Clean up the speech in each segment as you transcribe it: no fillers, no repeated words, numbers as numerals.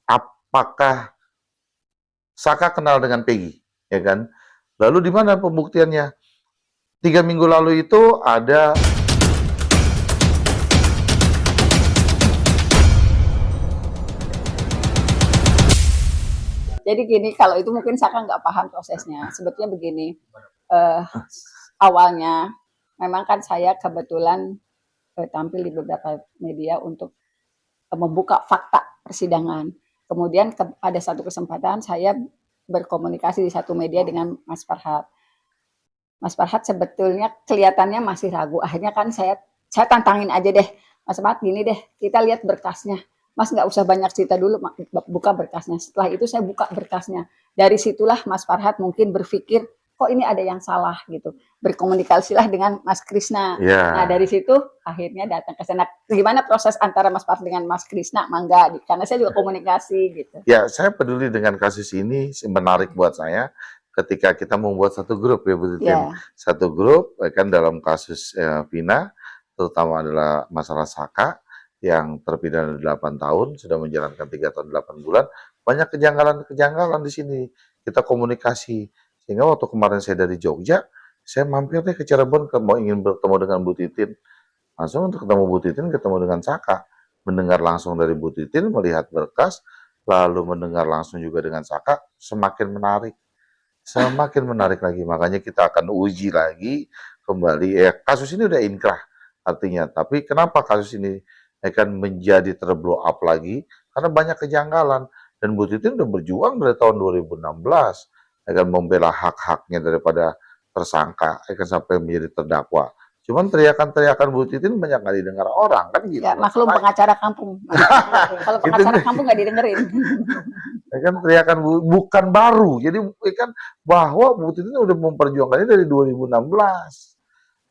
apakah Saka kenal dengan Peggy, ya kan? Lalu di mana pembuktiannya? 3 minggu lalu itu ada Jadi gini, kalau itu mungkin Saka nggak paham prosesnya. Sebetulnya begini, eh, awalnya memang kan saya kebetulan tampil di beberapa media untuk membuka fakta persidangan. Kemudian ada satu kesempatan saya berkomunikasi di satu media dengan Mas Farhad. Mas Farhad sebetulnya kelihatannya masih ragu. Akhirnya kan saya tantangin aja deh, Mas Farhad gini deh, kita lihat berkasnya. Mas nggak usah banyak cerita dulu, buka berkasnya. Setelah itu saya buka berkasnya. Dari situlah Mas Farhad mungkin berpikir, kok ini ada yang salah gitu. Berkomunikasilah dengan Mas Krisna. ya. Nah dari situ akhirnya datang ke sana. Gimana proses antara Mas Farhad dengan Mas Krisna? Mangga, karena saya juga komunikasi gitu. Ya, saya peduli dengan kasus ini, menarik buat saya ketika kita membuat satu grup ya Bu Titin. Satu grup kan dalam kasus Vina, terutama adalah masalah Saka yang terpidana 8 tahun, sudah menjalankan 3 tahun 8 bulan, banyak kejanggalan-kejanggalan di sini. Kita komunikasi. Sehingga waktu kemarin saya dari Jogja, saya mampir deh ke Cirebon, mau ingin bertemu dengan Bu Titin. Langsung untuk ketemu Bu Titin, ketemu dengan Saka. Mendengar langsung dari Bu Titin, melihat berkas, lalu mendengar langsung juga dengan Saka, semakin menarik. Semakin menarik lagi. Makanya kita akan uji lagi kembali. Ya, kasus ini udah inkrah artinya. Tapi kenapa kasus ini akan menjadi terblow up lagi? Karena banyak kejanggalan. Dan Bu Titin udah berjuang dari tahun 2016 akan membela hak-haknya daripada tersangka, akan sampai menjadi terdakwa. Cuman teriakan-teriakan Bu Titin banyak nggak didengar orang, kan gitu. Ya, maklum pengacara kampung. Kalau pengacara kampung nggak didengerin. Ya kan teriakan bukan baru. Jadi kan bahwa Bu Titin udah memperjuangkannya dari 2016.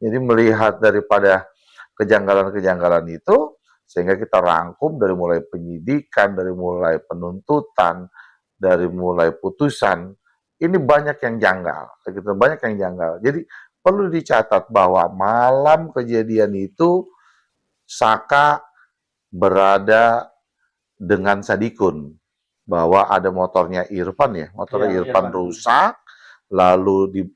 Jadi melihat daripada kejanggalan-kejanggalan itu, sehingga kita rangkum dari mulai penyidikan, dari mulai penuntutan, dari mulai putusan, ini banyak yang janggal. Banyak yang janggal. Jadi perlu dicatat bahwa malam kejadian itu Saka berada dengan Sadikun, bahwa ada motornya Irfan ya, motornya Irfan rusak, lalu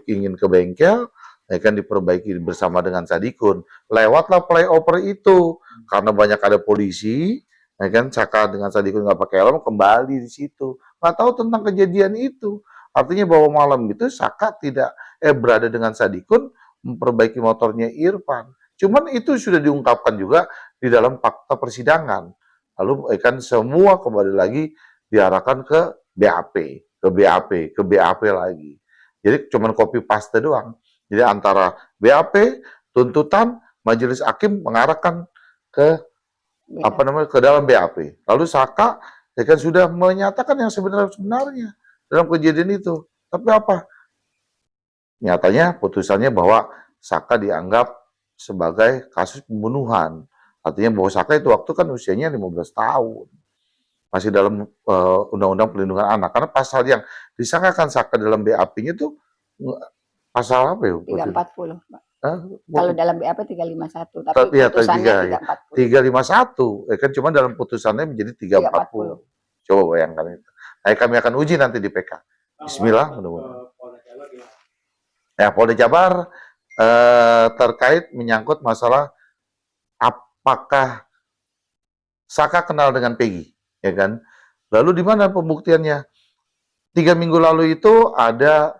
ingin ke bengkel, ya kan diperbaiki bersama dengan Sadikun. Lewatlah flyover itu, karena banyak ada polisi, ya kan Saka dengan Sadikun nggak pakai helm, kembali di situ. Nggak tahu tentang kejadian itu. Artinya bahwa malam itu Saka berada dengan Sadikun memperbaiki motornya Irfan. Cuman itu sudah diungkapkan juga di dalam fakta persidangan. Lalu kan semua kembali lagi diarahkan ke BAP, ke BAP, ke BAP lagi. Jadi cuman copy paste doang. Jadi antara BAP, tuntutan, majelis hakim mengarahkan ke ke dalam BAP. Lalu Saka kan sudah menyatakan yang sebenarnya dalam kejadian itu. Tapi apa? Nyatanya putusannya bahwa Saka dianggap sebagai kasus pembunuhan. Artinya bahwa Saka itu waktu kan usianya 15 tahun. Masih dalam Undang-Undang Perlindungan Anak. Karena pasal yang disangkakan Saka dalam BAP-nya itu pasal apa ya? 340, Pak. Kalau dalam BAP 351, tapi ya, putusannya 351. Kan cuma dalam putusannya menjadi 340. Coba bayangkan itu. Nah, kami akan uji nanti di PK. Bismillah, mudah-mudahan. Ya, Polda Jabar terkait menyangkut masalah apakah Saka kenal dengan Peggy, ya kan? Lalu di mana pembuktiannya? 3 minggu lalu itu ada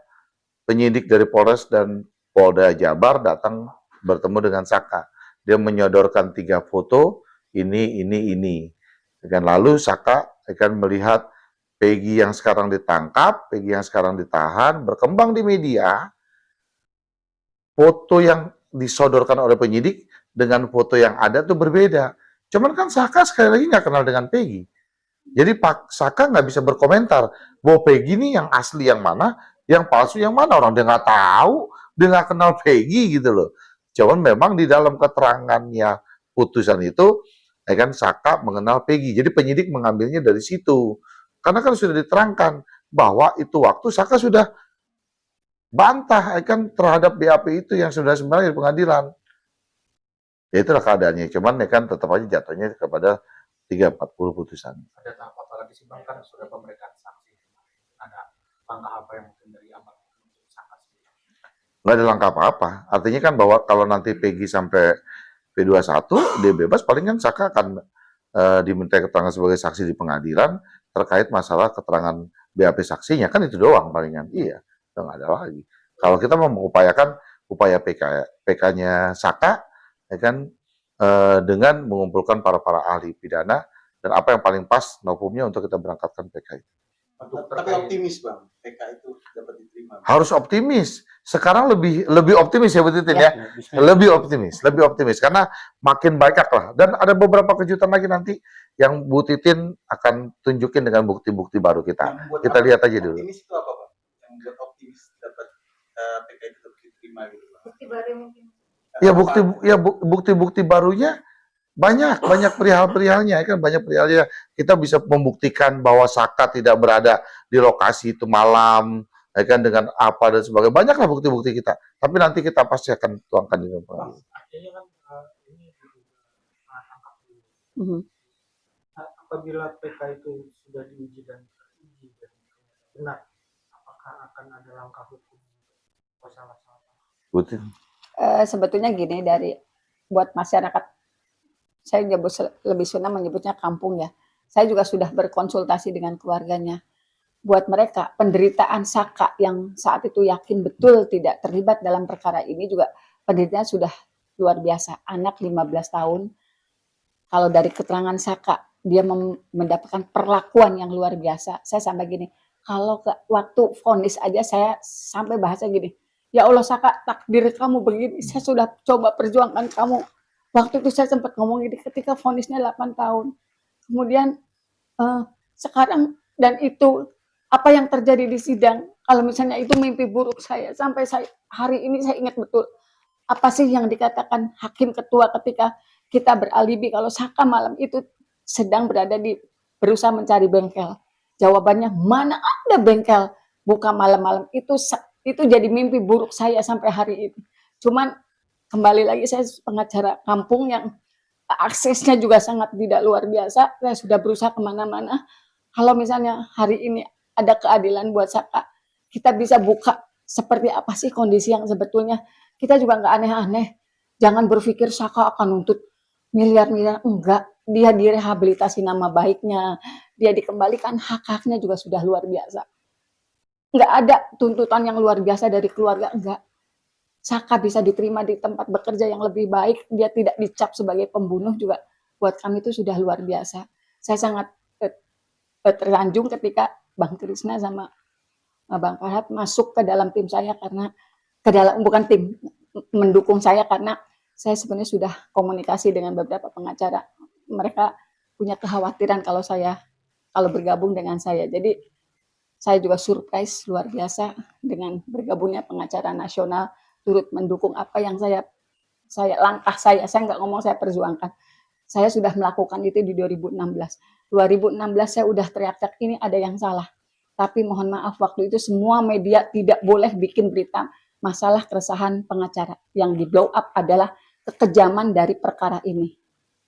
penyidik dari Polres dan Polda Jabar datang bertemu dengan Saka. Dia menyodorkan 3 foto, ini. Dan lalu Saka akan melihat Peggy yang sekarang ditangkap, Peggy yang sekarang ditahan, berkembang di media. Foto yang disodorkan oleh penyidik dengan foto yang ada tuh berbeda. Cuman kan Saka sekali lagi nggak kenal dengan Peggy. Jadi Pak Saka nggak bisa berkomentar bahwa Peggy ini yang asli yang mana, yang palsu yang mana. Orang dia nggak tahu, dia nggak kenal Peggy gitu loh. Cuman memang di dalam keterangannya putusan itu, ya kan Saka mengenal Peggy. Jadi penyidik mengambilnya dari situ. Karena kan sudah diterangkan bahwa itu waktu Saka sudah bantah kan terhadap BAP itu yang sudah sebenarnya di pengadilan. Ya itulah keadaannya. Cuman ya kan tetap aja jatuhnya kepada 340 putusan. Ada tahap apa lagi sih Bang, kan sudah pemeriksaan saksi, ada langkah apa yang mungkin dari Abang untuk Saka sendiri? Nggak ada langkah apa-apa. Artinya kan bahwa kalau nanti Peggy sampai P21, dia bebas, paling kan Saka akan diminta keterangan sebagai saksi di pengadilan terkait masalah keterangan BAP saksinya, kan itu doang palingan. Iya, udah nggak ada lagi. Kalau kita mau mengupayakan upaya PK-nya Saka, ya kan, dengan mengumpulkan para ahli pidana dan apa yang paling pas hukumnya untuk kita berangkatkan PK itu. Tapi optimis Bang, PK itu dapat diterima. Harus optimis. Sekarang lebih optimis ya Bu Titin ya. Lebih optimis karena makin banyak lah. Dan ada beberapa kejutan lagi nanti yang Bu Titin akan tunjukin dengan bukti-bukti baru kita. Kita lihat aja dulu. Optimis itu apa Bang? Yang membuat optimis dapat PK itu dapat diterima gitu Bang? Bukti baru mungkin. Ya bukti-bukti barunya banyak perihal-perihalnya kan, banyak perihalnya. Kita bisa membuktikan bahwa Saka tidak berada di lokasi itu malam, ya kan, dengan apa dan sebagainya. Banyaklah bukti-bukti kita. Tapi nanti kita pasti akan tuangkan di dalam pengadilan. Artinya kan ini tangkap dulu. Apabila PK itu sudah diuji dan teruji dan benar, apakah akan ada langkah hukum untuk salah Betul. Sebetulnya gini, dari buat masyarakat, saya lebih senang menyebutnya kampung ya. Saya juga sudah berkonsultasi dengan keluarganya. Buat mereka, penderitaan Saka yang saat itu yakin betul tidak terlibat dalam perkara ini juga penderitaan sudah luar biasa. Anak 15 tahun, kalau dari keterangan Saka, dia mendapatkan perlakuan yang luar biasa. Saya sampai gini, kalau waktu vonis aja saya sampai bahasa gini, ya Allah Saka, takdir kamu begini, saya sudah coba perjuangkan kamu. Waktu itu saya sempat ngomong gini ketika vonisnya 8 tahun. Kemudian sekarang, dan itu apa yang terjadi di sidang, kalau misalnya itu mimpi buruk saya, sampai hari ini saya ingat betul apa sih yang dikatakan hakim ketua ketika kita beralibi kalau Saka malam itu sedang berada berusaha mencari bengkel. Jawabannya, mana ada bengkel buka malam-malam. Itu jadi mimpi buruk saya sampai hari ini. Cuman kembali lagi, saya pengacara kampung yang aksesnya juga sangat tidak luar biasa. Saya sudah berusaha kemana-mana. Kalau misalnya hari ini ada keadilan buat Saka, kita bisa buka seperti apa sih kondisi yang sebetulnya. Kita juga nggak aneh-aneh. Jangan berpikir Saka akan nuntut miliar-miliar. Enggak. Dia direhabilitasi nama baiknya. Dia dikembalikan hak-haknya juga sudah luar biasa. Nggak ada tuntutan yang luar biasa dari keluarga. Enggak. Saka bisa diterima di tempat bekerja yang lebih baik, dia tidak dicap sebagai pembunuh juga, buat kami itu sudah luar biasa. Saya sangat tersanjung ketika Bang Krisna sama Bang Farhad masuk ke dalam tim saya, karena bukan tim, mendukung saya, karena saya sebenarnya sudah komunikasi dengan beberapa pengacara. Mereka punya kekhawatiran kalau bergabung dengan saya. Jadi saya juga surprise luar biasa dengan bergabungnya pengacara nasional, turut mendukung apa yang langkah saya nggak ngomong saya perjuangkan. Saya sudah melakukan itu di 2016. 2016 saya udah teriak-teriak ini ada yang salah. Tapi mohon maaf, waktu itu semua media tidak boleh bikin berita masalah keresahan pengacara. Yang di blow up adalah kekejaman dari perkara ini.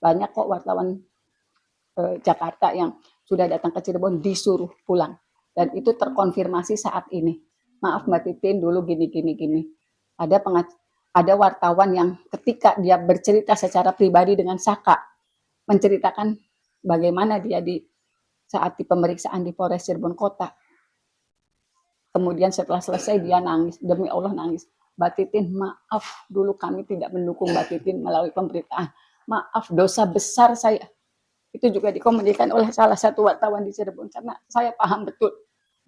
Banyak kok wartawan Jakarta yang sudah datang ke Cirebon disuruh pulang. Dan itu terkonfirmasi saat ini. Maaf Mbak Titin, dulu gini. Ada wartawan yang ketika dia bercerita secara pribadi dengan Saka, menceritakan bagaimana dia saat di pemeriksaan di Polres Cirebon Kota. Kemudian setelah selesai dia nangis, demi Allah nangis. Mbak Titin, maaf dulu kami tidak mendukung Mbak Titin melalui pemberitaan. Maaf, dosa besar saya. Itu juga dikomunikasikan oleh salah satu wartawan di Cirebon, karena saya paham betul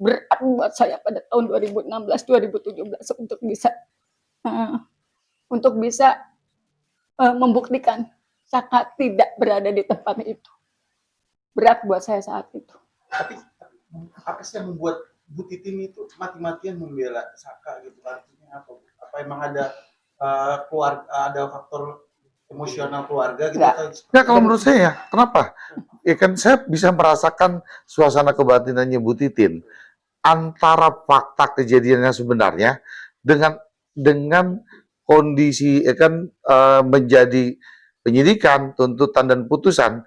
berat buat saya pada tahun 2016-2017 untuk bisa membuktikan Saka tidak berada di tempat itu. Berat buat saya saat itu. Tapi apa sih yang membuat Bu Titin itu mati-matian membela Saka gitu? Artinya apa? Apa emang ada ada faktor emosional keluarga gitu? Enggak, kalau menurut saya, kenapa? Ya kan saya bisa merasakan suasana kebatinannya Bu Titin antara fakta kejadiannya sebenarnya dengan kondisi menjadi penyidikan, tuntutan dan putusan.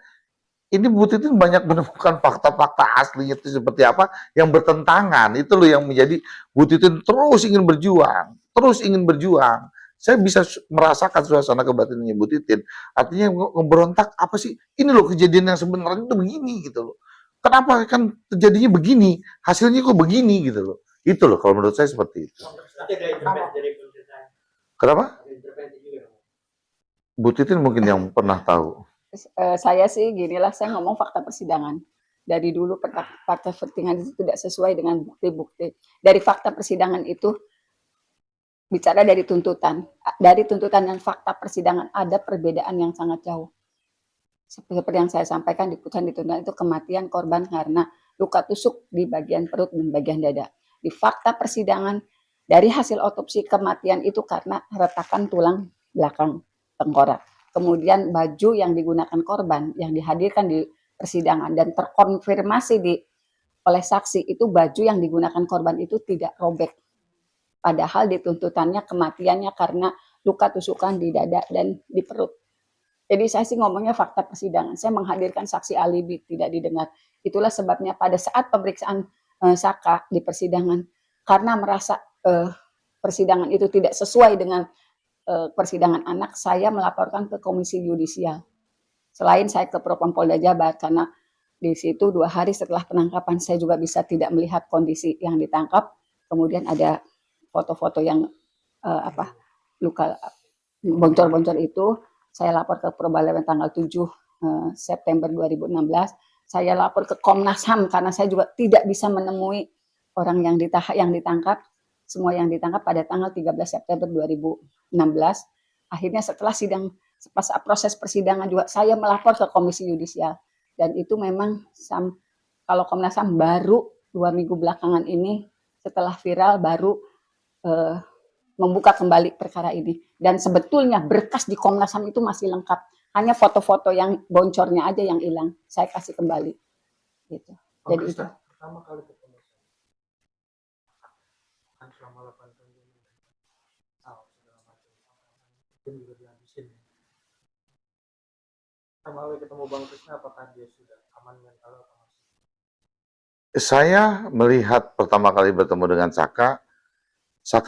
ini Bu Titin banyak menemukan fakta-fakta aslinya itu seperti apa yang bertentangan. Itu loh yang menjadi Bu Titin terus ingin berjuang, terus ingin berjuang. Saya bisa merasakan suasana kebatinannya Bu Titin. Artinya ngeberontak apa sih? Ini loh kejadian yang sebenarnya itu begini gitu loh. Kenapa kan terjadinya begini? Hasilnya kok begini gitu loh. Itu loh kalau menurut saya seperti itu. Kenapa? Bu Titin mungkin yang pernah tahu. Saya sih ginilah, saya ngomong fakta persidangan. Dari dulu fakta persidangan itu tidak sesuai dengan bukti-bukti. Dari fakta persidangan itu bicara dari tuntutan. Dari tuntutan dan fakta persidangan ada perbedaan yang sangat jauh. Seperti yang saya sampaikan di putusan tuntutan itu kematian korban karena luka tusuk di bagian perut dan bagian dada. Di fakta persidangan dari hasil otopsi kematian itu karena retakan tulang belakang tengkorak. Kemudian baju yang digunakan korban yang dihadirkan di persidangan dan terkonfirmasi oleh saksi itu baju yang digunakan korban itu tidak robek. Padahal di tuntutannya kematiannya karena luka tusukan di dada dan di perut. Jadi saya sih ngomongnya fakta persidangan. Saya menghadirkan saksi alibi tidak didengar. Itulah sebabnya pada saat pemeriksaan Saka di persidangan karena merasa persidangan itu tidak sesuai dengan persidangan anak, saya melaporkan ke Komisi Yudisial. Selain saya ke Propam Polda Jabar karena di situ 2 hari setelah penangkapan saya juga bisa tidak melihat kondisi yang ditangkap. Kemudian ada foto-foto yang luka boncor-boncor itu saya lapor ke Probalewen tanggal 7 September 2016. Saya lapor ke Komnas HAM karena saya juga tidak bisa menemui orang yang ditangkap. Semua yang ditangkap pada tanggal 13 September 2016. Akhirnya setelah proses persidangan juga saya melapor ke Komisi Yudisial. Dan itu memang kalau Komnas HAM baru 2 minggu belakangan ini setelah viral baru membuka kembali perkara ini. Dan sebetulnya berkas di Komnas HAM itu masih lengkap. Hanya foto-foto yang boncornya aja yang hilang. Saya kasih kembali. Gitu. Jadi itu. Pertama kali ketemu selama 8 tahun segala macam. Mungkin juga dihabisin. Pertama kali ketemu Bang Krisna, apakah dia sudah aman mental atau masih? Saya melihat pertama kali bertemu dengan Saka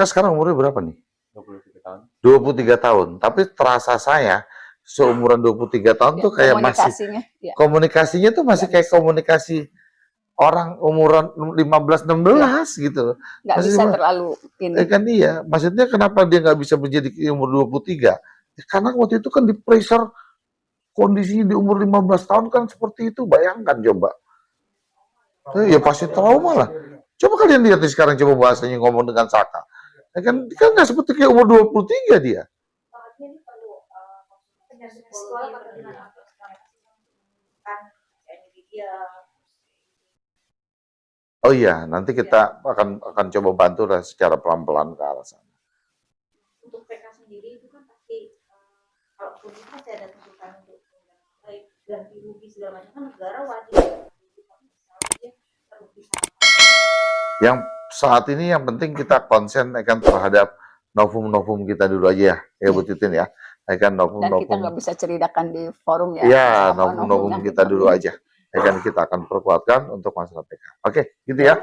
sekarang umurnya berapa nih? 23 tahun. 23 tahun. Tapi terasa saya seumuran 23 tahun tuh kayak masih komunikasinya tuh masih kayak komunikasi orang umuran 15-16 gitu. Nggak bisa terlalu ini. Kan iya, maksudnya kenapa dia nggak bisa menjadi umur 23? Ya, karena waktu itu kan di pressure kondisi di umur 15 tahun kan seperti itu, bayangkan coba. Ya pasti trauma lah. Coba kalian lihat nih sekarang, coba bahasanya ngomong dengan Saka. Ya kan nggak seperti kayak umur 23 dia. Oh iya, nanti kita akan coba bantu lah secara pelan-pelan ke arah sana. Untuk PK sendiri itu kan pasti kalau polisi pasti ada tuntutan untuk baik ganti rugi segala macam kan negara wajib. Yang saat ini yang penting kita konsen akan terhadap novum-novum kita dulu aja ya Bu Titin ya. Akan novum-novum. Dan kita nggak bisa ceritakan di forum ya. Ya, novum-novum kita dulu aja. Akan kita akan perkuatkan untuk masalah PK. Oke, gitu ya.